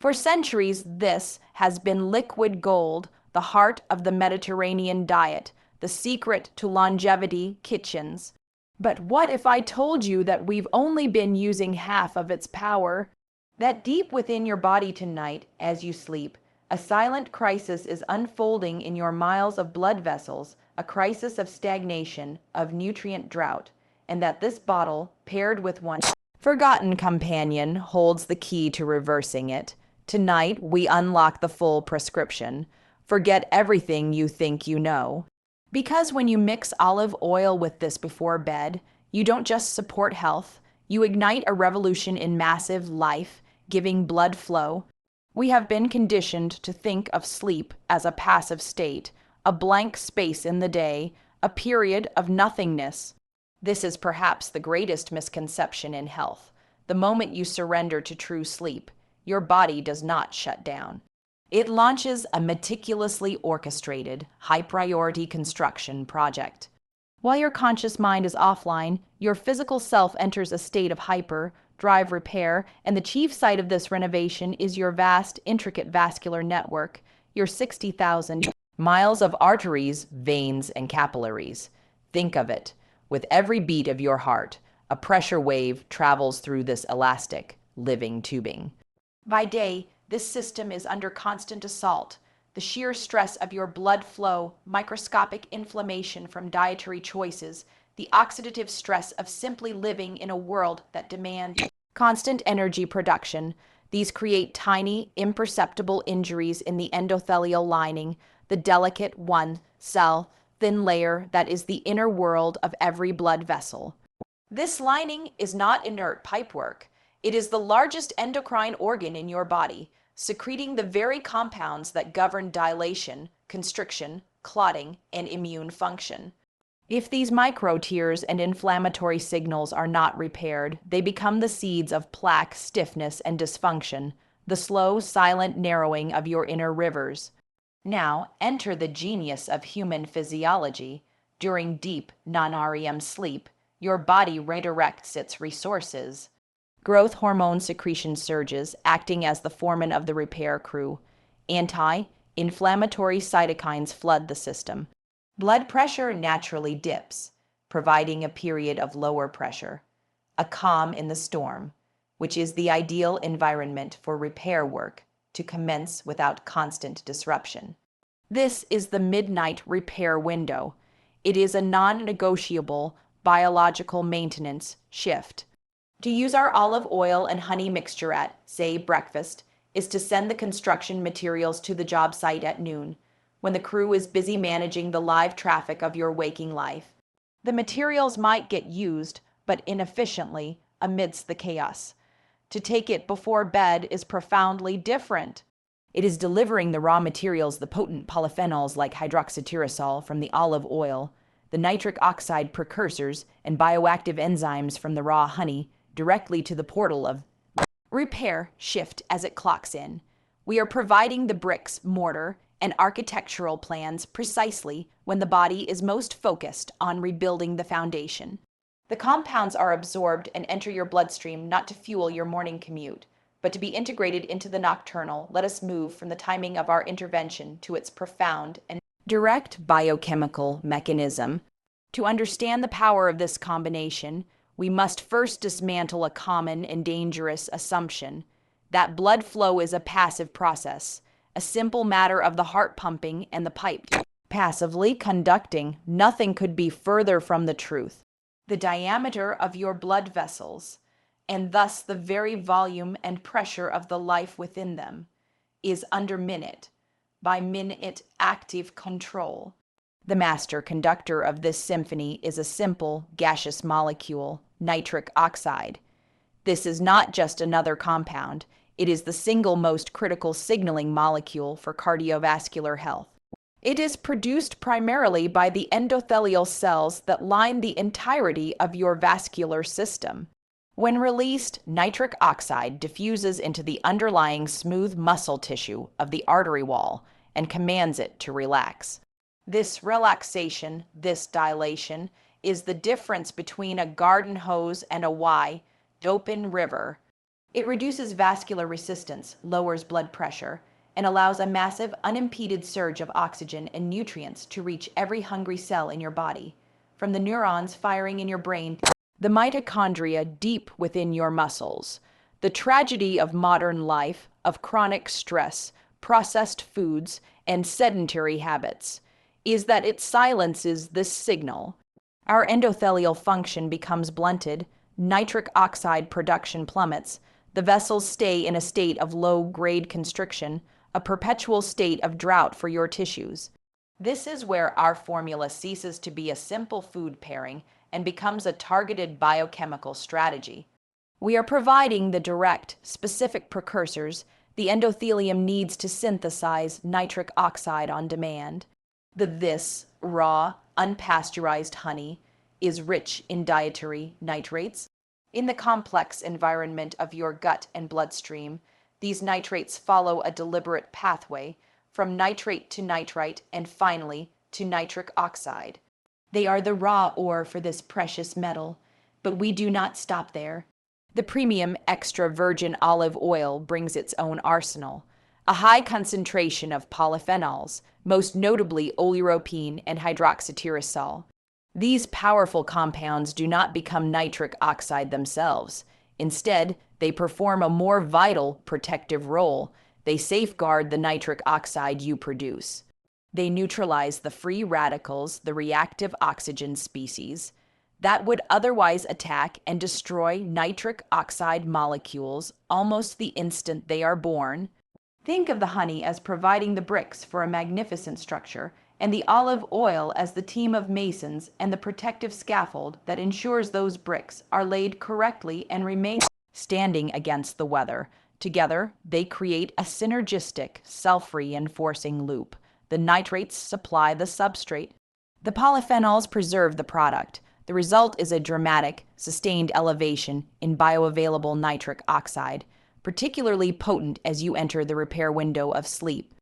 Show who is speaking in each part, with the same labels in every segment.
Speaker 1: For centuries, this has been liquid gold, the heart of the Mediterranean diet, the secret to longevity kitchens. But what if I told you that we've only been using half of its power? That deep within your body tonight, as you sleep, a silent crisis is unfolding in your miles of blood vessels, a crisis of stagnation, of nutrient drought, and that this bottle, paired with one forgotten companion, holds the key to reversing it. Tonight, we unlock the full prescription. Forget everything you think you know. Because when you mix olive oil with this before bed, you don't just support health, you ignite a revolution in massive life-giving blood flow. We have been conditioned to think of sleep as a passive state, a blank space in the day, a period of nothingness. This is perhaps the greatest misconception in health. The moment you surrender to true sleep, your body does not shut down. It launches a meticulously orchestrated, high-priority construction project. While your conscious mind is offline, your physical self enters a state of hyper-drive repair, and the chief site of this renovation is your vast, intricate vascular network, your 60,000 miles of arteries, veins, and capillaries. Think of it. With every beat of your heart, a pressure wave travels through this elastic, living tubing. By day, this system is under constant assault. The sheer stress of your blood flow, microscopic inflammation from dietary choices, the oxidative stress of simply living in a world that demands constant energy production. These create tiny, imperceptible injuries in the endothelial lining, the delicate one-cell, thin layer that is the inner world of every blood vessel. This lining is not inert pipework. It is the largest endocrine organ in your body, secreting the very compounds that govern dilation, constriction, clotting, and immune function. If these micro-tears and inflammatory signals are not repaired, they become the seeds of plaque, stiffness, and dysfunction, the slow, silent narrowing of your inner rivers. Now, enter the genius of human physiology. During deep, non-REM sleep, your body redirects its resources. Growth hormone secretion surges, acting as the foreman of the repair crew. Anti-inflammatory cytokines flood the system. Blood pressure naturally dips, providing a period of lower pressure, a calm in the storm, which is the ideal environment for repair work to commence without constant disruption. This is the midnight repair window. It is a non-negotiable biological maintenance shift. To use our olive oil and honey mixture at, say, breakfast, is to send the construction materials to the job site at noon, when the crew is busy managing the live traffic of your waking life. The materials might get used, but inefficiently, amidst the chaos. To take it before bed is profoundly different. It is delivering the raw materials, the potent polyphenols like hydroxytyrosol from the olive oil, the nitric oxide precursors, and bioactive enzymes from the raw honey, directly to the portal of repair shift as it clocks in. We are providing the bricks, mortar, and architectural plans precisely when the body is most focused on rebuilding the foundation. The compounds are absorbed and enter your bloodstream not to fuel your morning commute, but to be integrated into the nocturnal. Let us move from the timing of our intervention to its profound and direct biochemical mechanism. To understand the power of this combination, we must first dismantle a common and dangerous assumption that blood flow is a passive process, a simple matter of the heart pumping and the pipe passively conducting. Nothing could be further from the truth. The diameter of your blood vessels, and thus the very volume and pressure of the life within them, is under minute by minute active control. The master conductor of this symphony is a simple gaseous molecule, nitric oxide. This is not just another compound. It is the single most critical signaling molecule for cardiovascular health. It is produced primarily by the endothelial cells that line the entirety of your vascular system. When released, nitric oxide diffuses into the underlying smooth muscle tissue of the artery wall and commands it to relax. This relaxation, this dilation, is the difference between a garden hose and a wide, open river. It reduces vascular resistance, lowers blood pressure, and allows a massive, unimpeded surge of oxygen and nutrients to reach every hungry cell in your body, from the neurons firing in your brain to the mitochondria deep within your muscles. The tragedy of modern life, of chronic stress, processed foods, and sedentary habits, is that it silences this signal. Our endothelial function becomes blunted, nitric oxide production plummets, the vessels stay in a state of low-grade constriction, a perpetual state of drought for your tissues. This is where our formula ceases to be a simple food pairing and becomes a targeted biochemical strategy. We are providing the direct, specific precursors the endothelium needs to synthesize nitric oxide on demand. This raw, unpasteurized honey is rich in dietary nitrates. In the complex environment of your gut and bloodstream, these nitrates follow a deliberate pathway from nitrate to nitrite and finally to nitric oxide. They are the raw ore for this precious metal, but we do not stop there. The premium extra virgin olive oil brings its own arsenal, a high concentration of polyphenols, most notably oleuropein and hydroxytyrosol. These powerful compounds do not become nitric oxide themselves. Instead, they perform a more vital protective role. They safeguard the nitric oxide you produce. They neutralize the free radicals, the reactive oxygen species, that would otherwise attack and destroy nitric oxide molecules almost the instant they are born. Think of the honey as providing the bricks for a magnificent structure, and the olive oil as the team of masons and the protective scaffold that ensures those bricks are laid correctly and remain standing against the weather. Together, they create a synergistic, self-reinforcing loop. The nitrates supply the substrate. The polyphenols preserve the product. The result is a dramatic, sustained elevation in bioavailable nitric oxide, particularly potent as you enter the repair window of sleep.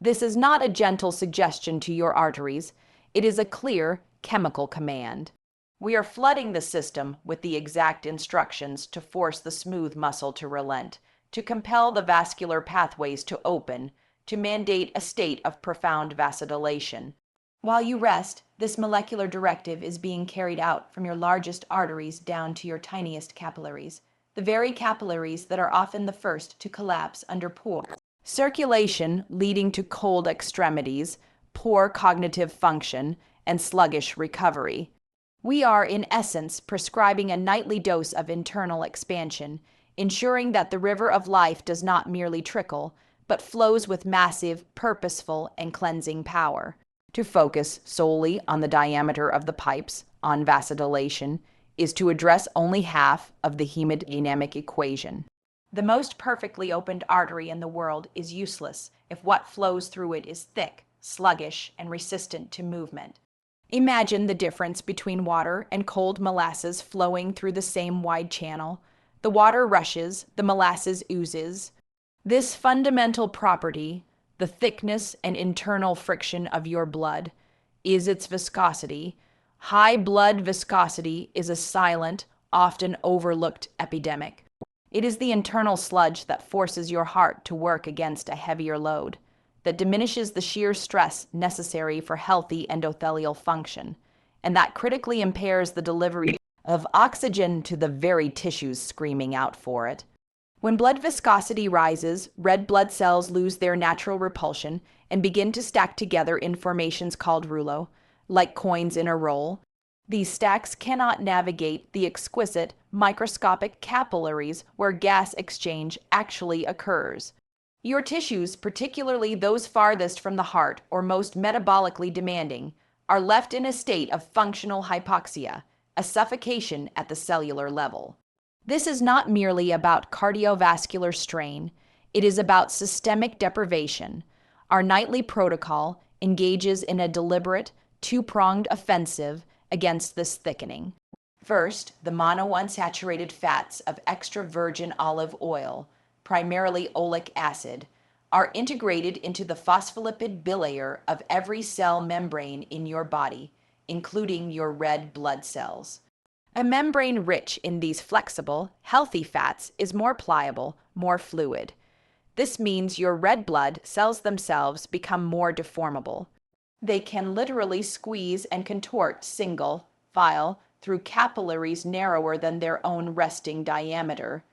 Speaker 1: This is not a gentle suggestion to your arteries. It is a clear chemical command. We are flooding the system with the exact instructions to force the smooth muscle to relent, to compel the vascular pathways to open, to mandate a state of profound vasodilation. While you rest, this molecular directive is being carried out from your largest arteries down to your tiniest capillaries, the very capillaries that are often the first to collapse under poor circulation, leading to cold extremities, poor cognitive function, and sluggish recovery. We are, in essence, prescribing a nightly dose of internal expansion, ensuring that the river of life does not merely trickle, but flows with massive, purposeful, and cleansing power. To focus solely on the diameter of the pipes, on vasodilation, is to address only half of the hemodynamic equation. The most perfectly opened artery in the world is useless if what flows through it is thick, sluggish, and resistant to movement. Imagine the difference between water and cold molasses flowing through the same wide channel. The water rushes, the molasses oozes. This fundamental property, the thickness and internal friction of your blood, is its viscosity. High blood viscosity is a silent, often overlooked epidemic. It is the internal sludge that forces your heart to work against a heavier load, that diminishes the sheer stress necessary for healthy endothelial function, and that critically impairs the delivery of oxygen to the very tissues screaming out for it. When blood viscosity rises, red blood cells lose their natural repulsion and begin to stack together in formations called rouleaux, like coins in a roll. These stacks cannot navigate the exquisite, microscopic capillaries where gas exchange actually occurs. Your tissues, particularly those farthest from the heart or most metabolically demanding, are left in a state of functional hypoxia, a suffocation at the cellular level. This is not merely about cardiovascular strain, it is about systemic deprivation. Our nightly protocol engages in a deliberate, two-pronged offensive against this thickening. First, the monounsaturated fats of extra virgin olive oil, primarily oleic acid, are integrated into the phospholipid bilayer of every cell membrane in your body, including your red blood cells. A membrane rich in these flexible, healthy fats is more pliable, more fluid. This means your red blood cells themselves become more deformable. They can literally squeeze and contort single file through capillaries narrower than their own resting diameter.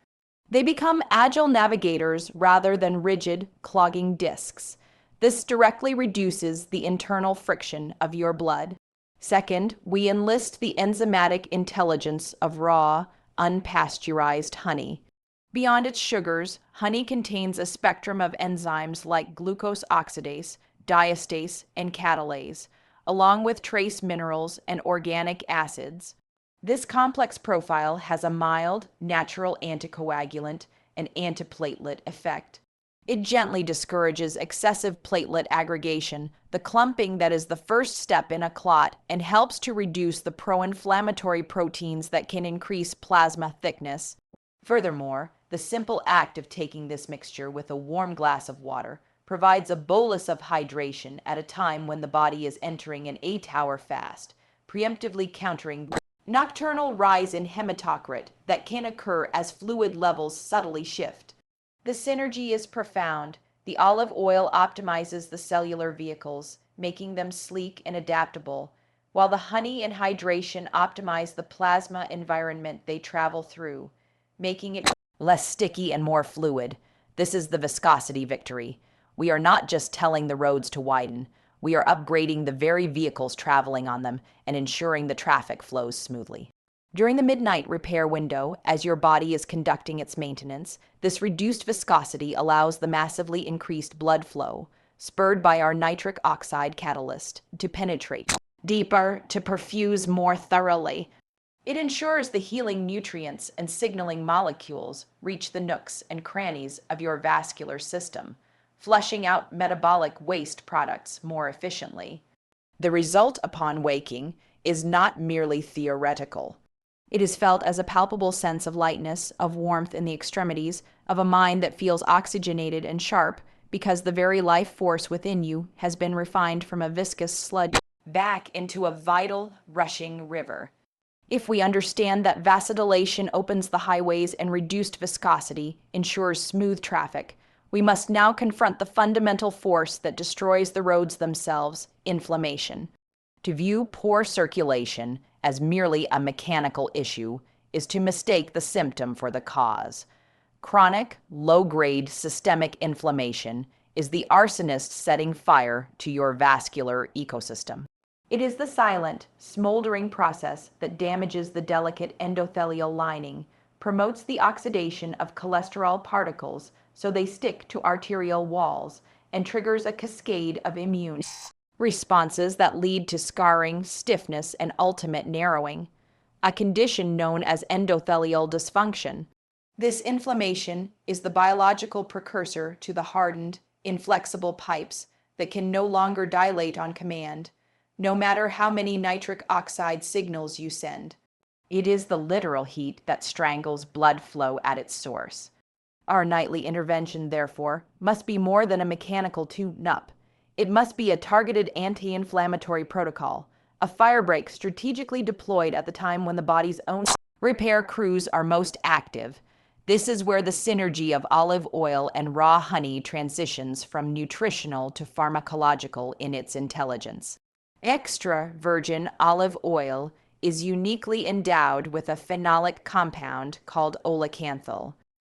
Speaker 1: They become agile navigators rather than rigid, clogging discs. This directly reduces the internal friction of your blood. Second, we enlist the enzymatic intelligence of raw, unpasteurized honey. Beyond its sugars, honey contains a spectrum of enzymes like glucose oxidase, diastase, and catalase, along with trace minerals and organic acids. This complex profile has a mild, natural anticoagulant and antiplatelet effect. It gently discourages excessive platelet aggregation, the clumping that is the first step in a clot, and helps to reduce the pro-inflammatory proteins that can increase plasma thickness. Furthermore, the simple act of taking this mixture with a warm glass of water provides a bolus of hydration at a time when the body is entering an 8-hour fast, preemptively countering nocturnal rise in hematocrit that can occur as fluid levels subtly shift. The synergy is profound. The olive oil optimizes the cellular vehicles, making them sleek and adaptable, while the honey and hydration optimize the plasma environment they travel through, making it less sticky and more fluid. This is the viscosity victory. We are not just telling the roads to widen, we are upgrading the very vehicles traveling on them and ensuring the traffic flows smoothly. During the midnight repair window, as your body is conducting its maintenance, this reduced viscosity allows the massively increased blood flow, spurred by our nitric oxide catalyst, to penetrate deeper, to perfuse more thoroughly. It ensures the healing nutrients and signaling molecules reach the nooks and crannies of your vascular system, flushing out metabolic waste products more efficiently. The result upon waking is not merely theoretical. It is felt as a palpable sense of lightness, of warmth in the extremities, of a mind that feels oxygenated and sharp because the very life force within you has been refined from a viscous sludge back into a vital, rushing river. If we understand that vasodilation opens the highways and reduced viscosity ensures smooth traffic, we must now confront the fundamental force that destroys the roads themselves, inflammation. To view poor circulation as merely a mechanical issue is to mistake the symptom for the cause. Chronic, low-grade systemic inflammation is the arsonist setting fire to your vascular ecosystem. It is the silent, smoldering process that damages the delicate endothelial lining, promotes the oxidation of cholesterol particles so they stick to arterial walls, and triggers a cascade of immune responses that lead to scarring, stiffness, and ultimate narrowing, a condition known as endothelial dysfunction. This inflammation is the biological precursor to the hardened, inflexible pipes that can no longer dilate on command, no matter how many nitric oxide signals you send. It is the literal heat that strangles blood flow at its source. Our nightly intervention, therefore, must be more than a mechanical tune-up. It must be a targeted anti-inflammatory protocol, a firebreak strategically deployed at the time when the body's own repair crews are most active. This is where the synergy of olive oil and raw honey transitions from nutritional to pharmacological in its intelligence. Extra virgin olive oil is uniquely endowed with a phenolic compound called olecanthal.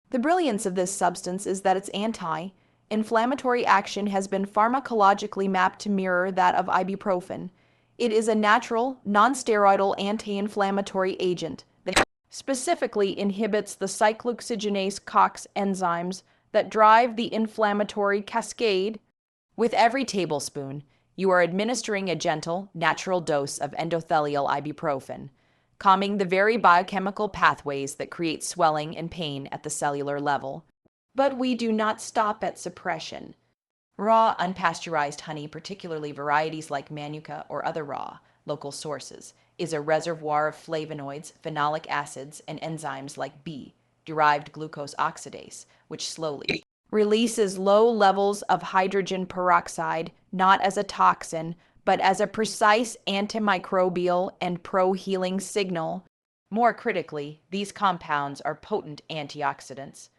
Speaker 1: The brilliance of this substance is that its anti-inflammatory action has been pharmacologically mapped to mirror that of ibuprofen. It is a natural, non-steroidal anti-inflammatory agent that specifically inhibits the cyclooxygenase COX enzymes that drive the inflammatory cascade. With every tablespoon, you are administering a gentle, natural dose of endothelial ibuprofen, calming the very biochemical pathways that create swelling and pain at the cellular level. But we do not stop at suppression. Raw, unpasteurized honey, particularly varieties like Manuka or other raw, local sources, is a reservoir of flavonoids, phenolic acids, and enzymes like B-derived glucose oxidase, which slowly releases low levels of hydrogen peroxide, not as a toxin, but as a precise antimicrobial and pro-healing signal. More critically, these compounds are potent antioxidants.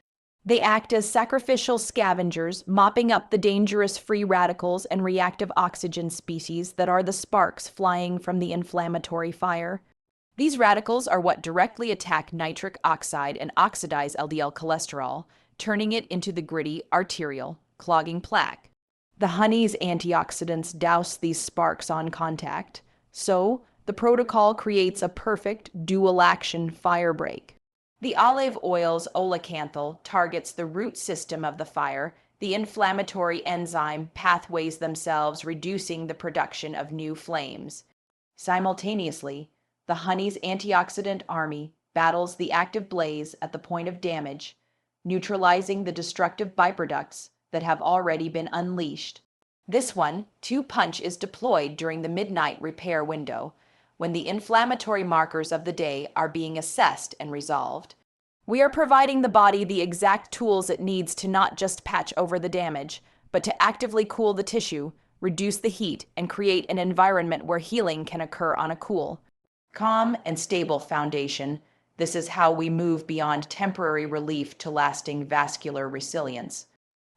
Speaker 1: They act as sacrificial scavengers, mopping up the dangerous free radicals and reactive oxygen species that are the sparks flying from the inflammatory fire. These radicals are what directly attack nitric oxide and oxidize LDL cholesterol, turning it into the gritty arterial, clogging plaque. The honey's antioxidants douse these sparks on contact. So, the protocol creates a perfect dual-action firebreak. The olive oil's olecanthal targets the root system of the fire, the inflammatory enzyme pathways themselves, reducing the production of new flames. Simultaneously, the honey's antioxidant army battles the active blaze at the point of damage, neutralizing the destructive byproducts that have already been unleashed. This one, 2-punch, is deployed during the midnight repair window, when the inflammatory markers of the day are being assessed and resolved. We are providing the body the exact tools it needs to not just patch over the damage, but to actively cool the tissue, reduce the heat, and create an environment where healing can occur on a cool, calm, and stable foundation. This is how we move beyond temporary relief to lasting vascular resilience.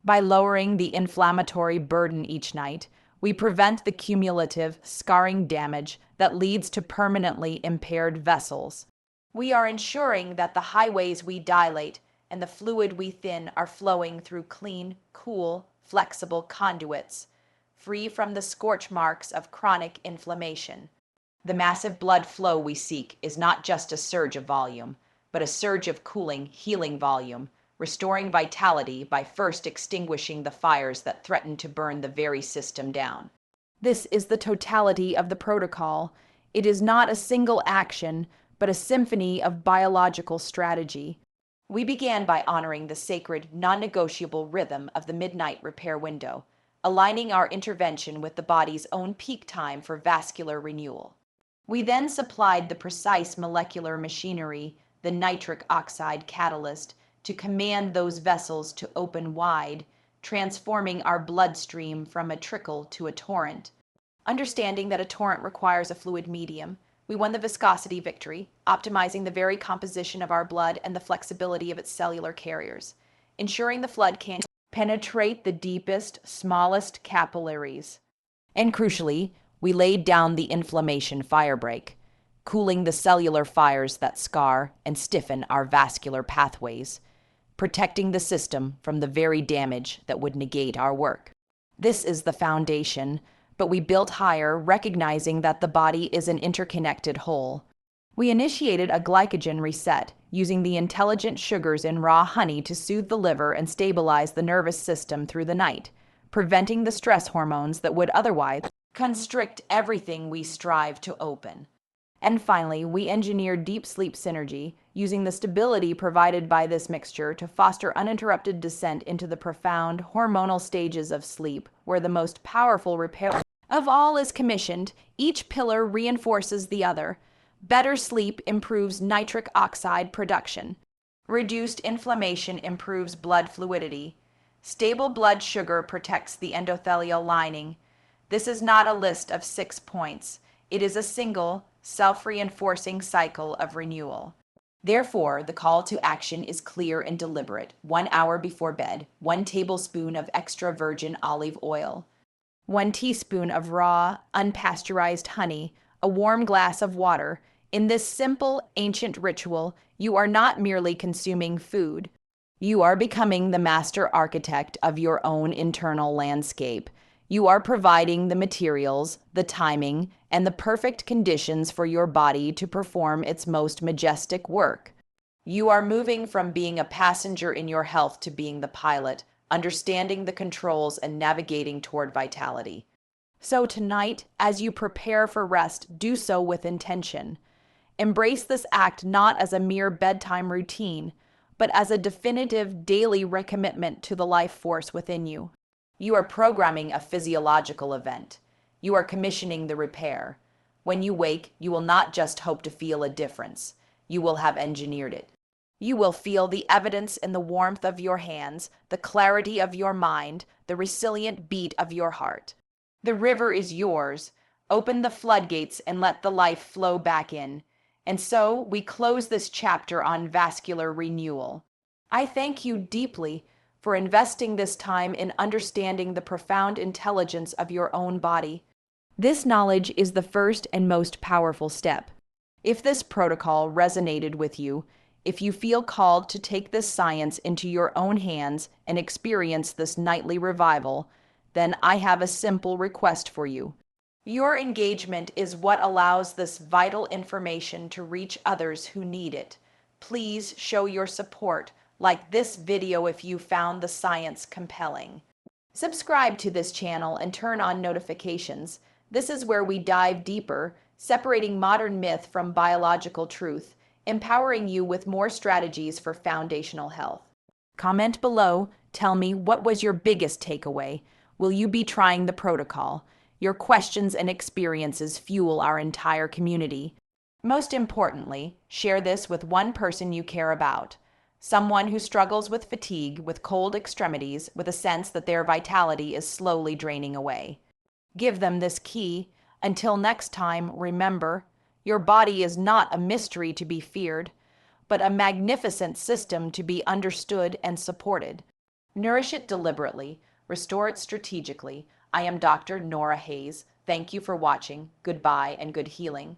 Speaker 1: By lowering the inflammatory burden each night, we prevent the cumulative, scarring damage that leads to permanently impaired vessels. We are ensuring that the highways we dilate and the fluid we thin are flowing through clean, cool, flexible conduits, free from the scorch marks of chronic inflammation. The massive blood flow we seek is not just a surge of volume, but a surge of cooling, healing volume, restoring vitality by first extinguishing the fires that threaten to burn the very system down. This is the totality of the protocol. It is not a single action, but a symphony of biological strategy. We began by honoring the sacred, non-negotiable rhythm of the midnight repair window, aligning our intervention with the body's own peak time for vascular renewal. We then supplied the precise molecular machinery, the nitric oxide catalyst, to command those vessels to open wide, transforming our bloodstream from a trickle to a torrent. Understanding that a torrent requires a fluid medium, we won the viscosity victory, optimizing the very composition of our blood and the flexibility of its cellular carriers, ensuring the flood can penetrate the deepest, smallest capillaries. And crucially, we laid down the inflammation firebreak, cooling the cellular fires that scar and stiffen our vascular pathways, protecting the system from the very damage that would negate our work. This is the foundation, but we built higher, recognizing that the body is an interconnected whole. We initiated a glycogen reset, using the intelligent sugars in raw honey to soothe the liver and stabilize the nervous system through the night, preventing the stress hormones that would otherwise constrict everything we strive to open. And finally, we engineered deep sleep synergy, using the stability provided by this mixture to foster uninterrupted descent into the profound, hormonal stages of sleep, where the most powerful repair of all is commissioned. Each pillar reinforces the other. Better sleep improves nitric oxide production. Reduced inflammation improves blood fluidity. Stable blood sugar protects the endothelial lining. This is not a list of 6 points. It is a single, self-reinforcing cycle of renewal. Therefore, the call to action is clear and deliberate. 1 hour before bed, 1 tablespoon of extra virgin olive oil, 1 teaspoon of raw, unpasteurized honey, a warm glass of water. In this simple, ancient ritual, you are not merely consuming food. You are becoming the master architect of your own internal landscape. You are providing the materials, the timing, and the perfect conditions for your body to perform its most majestic work. You are moving from being a passenger in your health to being the pilot, understanding the controls and navigating toward vitality. So tonight, as you prepare for rest, do so with intention. Embrace this act not as a mere bedtime routine, but as a definitive daily recommitment to the life force within you. You are programming a physiological event. You are commissioning the repair. When you wake, you will not just hope to feel a difference. You will have engineered it. You will feel the evidence in the warmth of your hands, the clarity of your mind, the resilient beat of your heart. The river is yours. Open the floodgates and let the life flow back in. And so we close this chapter on vascular renewal. I thank you deeply for investing this time in understanding the profound intelligence of your own body. This knowledge is the first and most powerful step. If this protocol resonated with you, if you feel called to take this science into your own hands and experience this nightly revival, then I have a simple request for you. Your engagement is what allows this vital information to reach others who need it. Please show your support, like this video if you found the science compelling. Subscribe to this channel and turn on notifications. This is where we dive deeper, separating modern myth from biological truth, empowering you with more strategies for foundational health. Comment below, tell me what was your biggest takeaway. Will you be trying the protocol? Your questions and experiences fuel our entire community. Most importantly, share this with one person you care about. Someone who struggles with fatigue, with cold extremities, with a sense that their vitality is slowly draining away. Give them this key. Until next time, remember, your body is not a mystery to be feared, but a magnificent system to be understood and supported. Nourish it deliberately, restore it strategically. I am Dr. Nora Hayes. Thank you for watching. Goodbye and good healing.